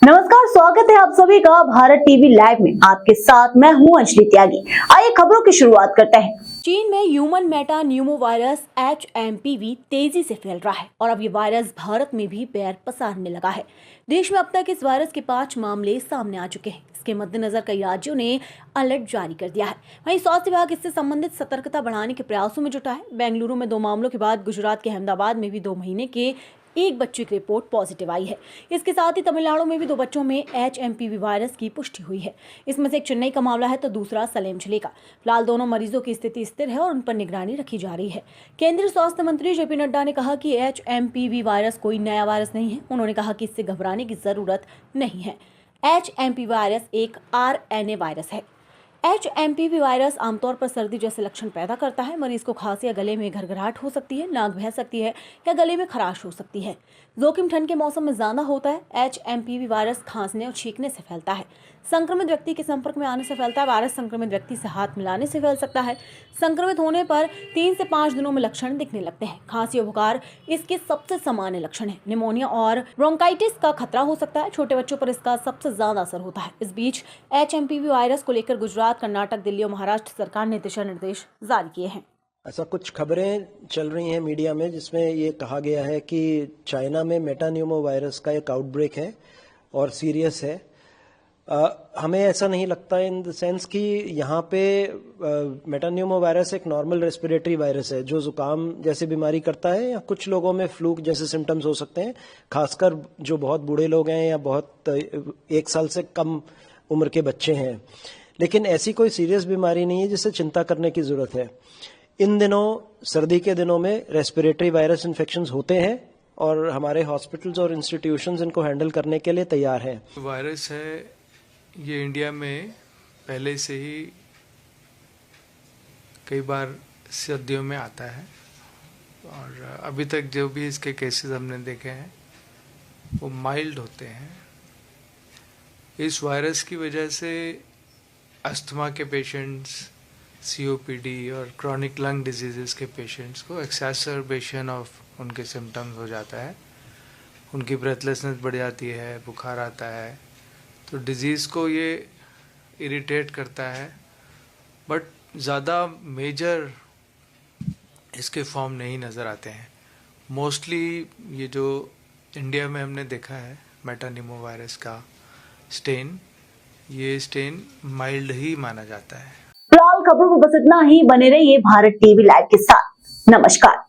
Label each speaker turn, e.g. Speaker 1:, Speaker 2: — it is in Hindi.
Speaker 1: नमस्कार, स्वागत है आप सभी का भारत टीवी लाइव में। आपके साथ मैं हूं अंजलि त्यागी। आइए खबरों की शुरुआत करते हैं। चीन में human Meta Numa virus HMPV तेजी से फैल रहा है और अब ये वायरस भारत में भी पैर पसारने लगा है। देश में अब तक इस वायरस के 5 मामले सामने आ चुके हैं। इसके मद्देनजर कई राज्यों ने अलर्ट जारी कर दिया है। वहीं स्वास्थ्य विभाग इससे संबंधित सतर्कता बढ़ाने के प्रयासों में जुटा है। बेंगलुरु में 2 मामलों के बाद गुजरात के अहमदाबाद में भी 2 महीने के एक बच्चे की रिपोर्ट पॉजिटिव आई है। इसके साथ ही तमिलनाडु में भी 2 बच्चों में HMPV वायरस की पुष्टि हुई है। इसमें से एक चेन्नई का मामला है तो दूसरा सलेम जिले का। फिलहाल दोनों मरीजों की स्थिति स्थिर है और उन पर निगरानी रखी जा रही है। केंद्रीय स्वास्थ्य मंत्री JP नड्डा ने कहा कि HMPV वायरस कोई नया वायरस नहीं है। उन्होंने कहा कि इससे घबराने की जरूरत नहीं है। HMPV वायरस एक RNA वायरस है। HMPV वायरस आमतौर पर सर्दी जैसे लक्षण पैदा करता है। मरीज को खांसी या गले में घरघराहट हो सकती है, नाक बह सकती है या गले में खराश हो सकती है। जोखिम ठंड के मौसम में ज्यादा होता है। HMPV वायरस खांसने और छींकने से फैलता है। संक्रमित व्यक्ति के संपर्क में आने से फैलता है। वायरस संक्रमित व्यक्ति से हाथ मिलाने से फैल सकता है। संक्रमित होने पर 3 से 5 दिनों में लक्षण दिखने लगते हैं। खांसी और बुखार इसके सबसे सामान्य लक्षण है। निमोनिया और ब्रोंकाइटिस का खतरा हो सकता है। छोटे बच्चों पर इसका सबसे ज्यादा असर होता है। इस बीच HMPV वायरस को लेकर गुजरात, कर्नाटक, दिल्ली और महाराष्ट्र सरकार ने दिशा निर्देश जारी किए हैं।
Speaker 2: ऐसा कुछ खबरें चल रही हैं मीडिया में जिसमें ये कहा गया है कि चाइना में मेटान्यूमो वायरस का एक आउटब्रेक है और सीरियस है। हमें ऐसा नहीं लगता इन द सेंस कि यहाँ पे मेटान्यूमो वायरस एक नॉर्मल रेस्पिरेटरी वायरस है जो जुकाम जैसी बीमारी करता है या कुछ लोगों में फ्लू जैसे सिम्टम्स हो सकते हैं, खासकर जो बहुत बूढ़े लोग हैं या बहुत 1 साल से कम उम्र के बच्चे हैं। लेकिन ऐसी कोई सीरियस बीमारी नहीं है जिससे चिंता करने की जरूरत है। इन दिनों सर्दी के दिनों में रेस्पिरेटरी वायरस इन्फेक्शंस होते हैं और हमारे हॉस्पिटल्स और इंस्टीट्यूशंस इनको हैंडल करने के लिए तैयार हैं।
Speaker 3: वायरस है ये इंडिया में पहले से ही कई बार सर्दियों में आता है और अभी तक जो भी इसके केसेस हमने देखे हैं वो माइल्ड होते हैं। इस वायरस की वजह से अस्थमा के पेशेंट्स, COPD और क्रॉनिक लंग डिजीजेस के पेशेंट्स को एक्सैसरबेशन ऑफ उनके सिम्टम्स हो जाता है। उनकी ब्रेथलेसनेस बढ़ जाती है, बुखार आता है, तो डिजीज़ को ये इरिटेट करता है। बट ज़्यादा मेजर इसके फॉर्म नहीं नज़र आते हैं। मोस्टली ये जो इंडिया में हमने देखा है मेटान्यूमो वायरस का स्टेन, ये स्टेन माइल्ड ही माना जाता है।
Speaker 1: फिलहाल खबरों में बस इतना ही। बने रहिए भारत टीवी लाइव के साथ। नमस्कार।